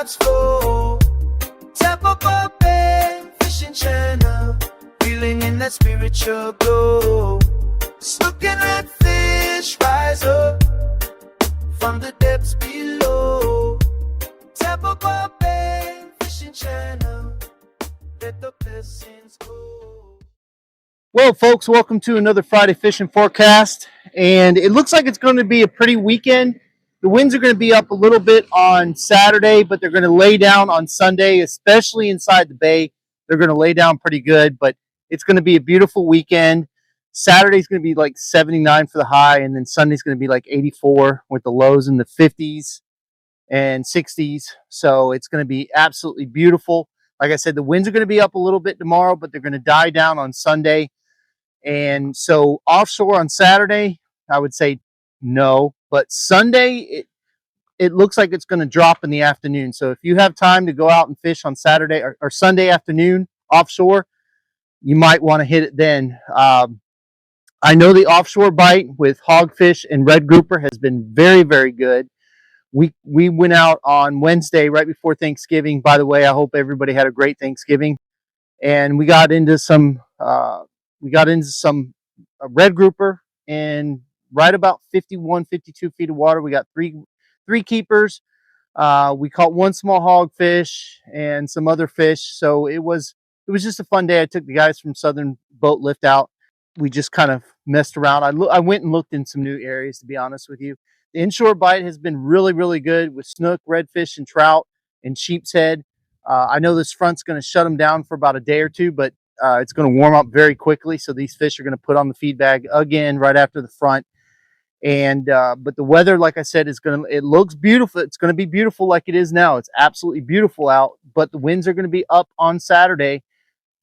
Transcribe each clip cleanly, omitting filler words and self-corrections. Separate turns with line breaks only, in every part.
vibes flow. Tampa Bay Fishing Channel, feeling in that spiritual glow. Snook and redfish rise up from the depths below. Tampa Bay Fishing Channel, let the blessings go.
Well, folks, welcome to another Friday fishing forecast. And it looks like it's going to be a pretty weekend. The winds are going to be up a little bit on Saturday, but they're going to lay down on Sunday, especially inside the bay. They're going to lay down pretty good, but it's going to be a beautiful weekend. Saturday's going to be like 79 for the high, and then Sunday's going to be like 84 with the lows in the 50s and 60s. So it's going to be absolutely beautiful. Like I said, the winds are going to be up a little bit tomorrow, but they're going to die down on Sunday. And so offshore on Saturday, I would say no. But Sunday, it looks like it's going to drop in the afternoon. So if you have time to go out and fish on Saturday or Sunday afternoon offshore, you might want to hit it then. I know the offshore bite with hogfish and red grouper has been very, very good. We went out on Wednesday right before Thanksgiving. By the way, I hope everybody had a great Thanksgiving. And we got into some red grouper and right about 51, 52 feet of water. We got three keepers. We caught one small hogfish and some other fish. So it was just a fun day. I took the guys from Southern Boat Lift out. We just kind of messed around. I went and looked in some new areas, to be honest with you. The inshore bite has been really, really good with snook, redfish, and trout and sheep's head. I know this front's going to shut them down for about a day or two, but it's going to warm up very quickly. So these fish are going to put on the feed bag again right after the front. And but the weather, like I said, it looks beautiful. It's going to be beautiful like it is now. It's absolutely beautiful out, but the winds are going to be up on Saturday.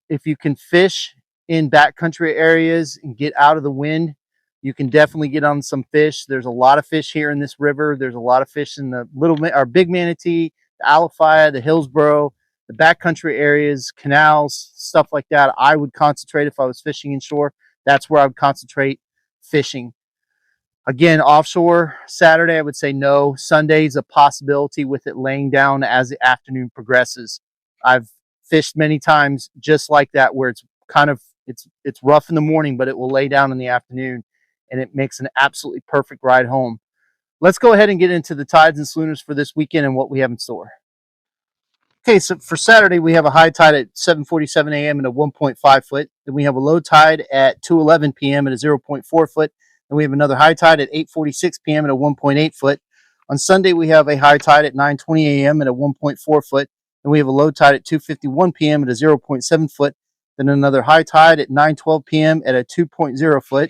If you can fish in backcountry areas and get out of the wind, you can definitely get on some fish. There's a lot of fish here in this river. There's a lot of fish in the big manatee, the Alafia, the Hillsborough, the backcountry areas, canals, stuff like that. I would concentrate if I was fishing inshore. That's where I would concentrate fishing. Again, offshore Saturday, I would say no. Sunday's a possibility with it laying down as the afternoon progresses. I've fished many times just like that, where it's rough in the morning, but it will lay down in the afternoon, and it makes an absolutely perfect ride home. Let's go ahead and get into the tides and schooners for this weekend and what we have in store. Okay, so for Saturday, we have a high tide at 7:47 a.m. at a 1.5 foot. Then we have a low tide at 2:11 p.m. at a 0.4 foot. Then we have another high tide at 8:46 p.m. at a 1.8 foot. On Sunday, we have a high tide at 9:20 a.m. at a 1.4 foot. Then we have a low tide at 2:51 p.m. at a 0.7 foot. Then another high tide at 9:12 p.m. at a 2.0 foot.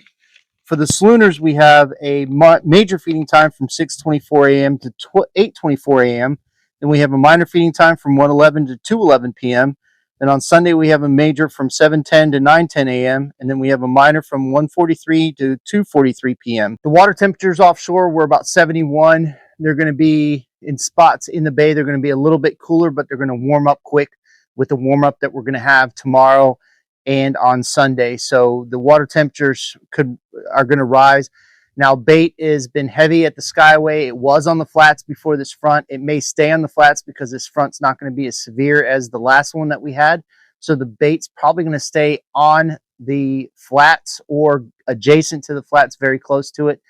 For the schooners, we have a major feeding time from 6:24 a.m. to 8:24 a.m. Then we have a minor feeding time from 1:11 to 2:11 p.m. Then on Sunday, we have a major from 7:10 to 9:10 a.m. And then we have a minor from 1:43 to 2:43 p.m. The water temperatures offshore were about 71. They're going to be in spots in the bay. They're going to be a little bit cooler, but they're going to warm up quick with the warm up that we're going to have tomorrow and on Sunday. So the water temperatures are going to rise. Now, bait has been heavy at the Skyway. It was on the flats before this front. It may stay on the flats because this front's not going to be as severe as the last one that we had. So the bait's probably going to stay on the flats or adjacent to the flats, very close to it.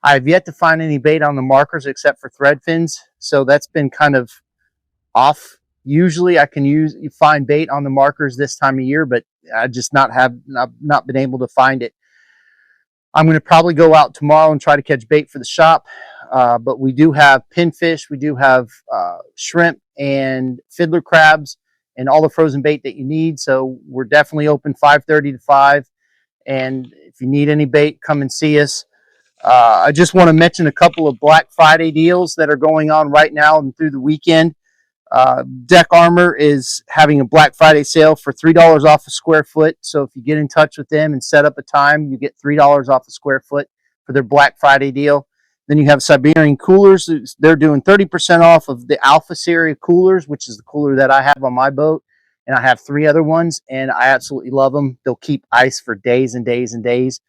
I've yet to find any bait on the markers except for thread fins. So that's been kind of off. Usually I can find bait on the markers this time of year, but I just not been able to find it. I'm going to probably go out tomorrow and try to catch bait for the shop. But we do have pinfish, we do have shrimp and fiddler crabs and all the frozen bait that you need. So we're definitely open 5:30 to 5. And if you need any bait, come and see us. I just want to mention a couple of Black Friday deals that are going on right now and through the weekend. Deck Armor is having a Black Friday sale for $3 off a square foot. So if you get in touch with them and set up a time, you get $3 off a square foot for their Black Friday deal. Then you have Siberian Coolers. They're doing 30% off of the Alpha Series coolers, which is the cooler that I have on my boat. And I have 3 other ones, and I absolutely love them. They'll keep ice for days and days and days.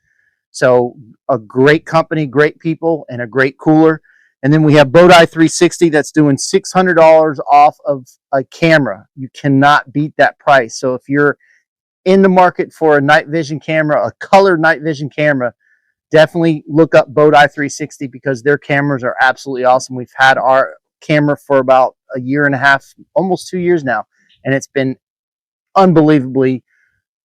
So a great company, great people, and a great cooler. And then we have Boat Eye 360 that's doing $600 off of a camera. You cannot beat that price. So if you're in the market for a night vision camera, a colored night vision camera, definitely look up Boat Eye 360 because their cameras are absolutely awesome. We've had our camera for about a year and a half, almost 2 years now, and it's been unbelievably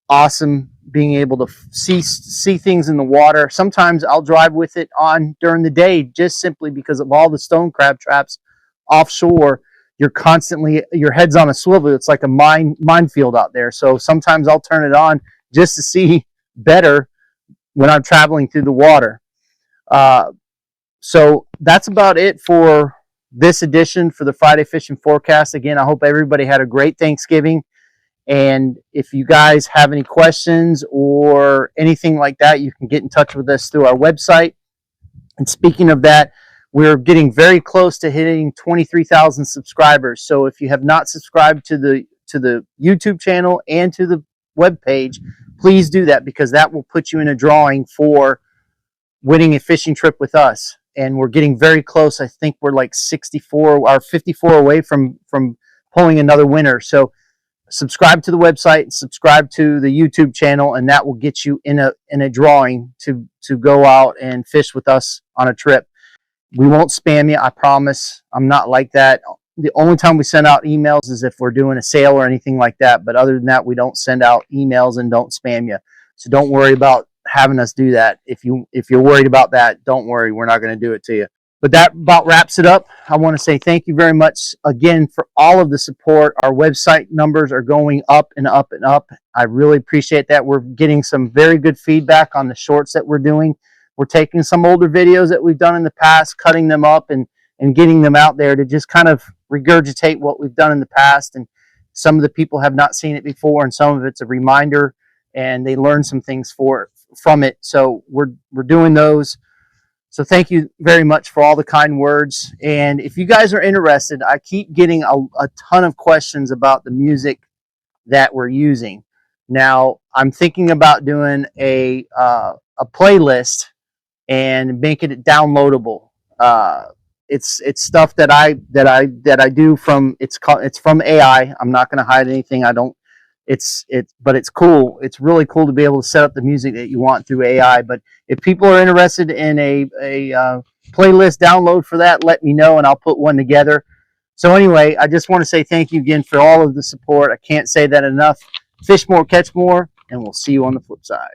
awesome being able to see things in the water. Sometimes I'll drive with it on during the day just simply because of all the stone crab traps offshore. You're constantly, your head's on a swivel. It's like a minefield out there. So sometimes I'll turn it on just to see better when I'm traveling through the water. So that's about it for this edition for the Friday Fishing Forecast. Again, I hope everybody had a great Thanksgiving. And if you guys have any questions or anything like that, you can get in touch with us through our website. And speaking of that, we're getting very close to hitting 23,000 subscribers. So if you have not subscribed to the YouTube channel and to the webpage, please do that because that will put you in a drawing for winning a fishing trip with us. And we're getting very close. I think we're like 64 or 54 away from pulling another winner. So subscribe to the website, subscribe to the YouTube channel, and that will get you in a drawing to go out and fish with us on a trip. We won't spam you, I promise. I'm not like that. The only time we send out emails is if we're doing a sale or anything like that. But other than that, we don't send out emails and don't spam you. So don't worry about having us do that. If you're worried about that, don't worry. We're not going to do it to you. But that about wraps it up. I want to say thank you very much again for all of the support. Our website numbers are going up and up and up. I really appreciate that. We're getting some very good feedback on the shorts that we're doing. We're taking some older videos that we've done in the past, cutting them up and getting them out there to just kind of regurgitate what we've done in the past. And some of the people have not seen it before, and some of it's a reminder, and they learn some things from it. So we're doing those. So thank you very much for all the kind words. And if you guys are interested, I keep getting a ton of questions about the music that we're using. Now, I'm thinking about doing a playlist and making it downloadable. It's stuff that I do from it's from AI. I'm not going to hide anything. But it's cool. It's really cool to be able to set up the music that you want through AI. But if people are interested in a playlist download for that, let me know and I'll put one together. So anyway, I just want to say thank you again for all of the support. I can't say that enough. Fish more, catch more, and we'll see you on the flip side.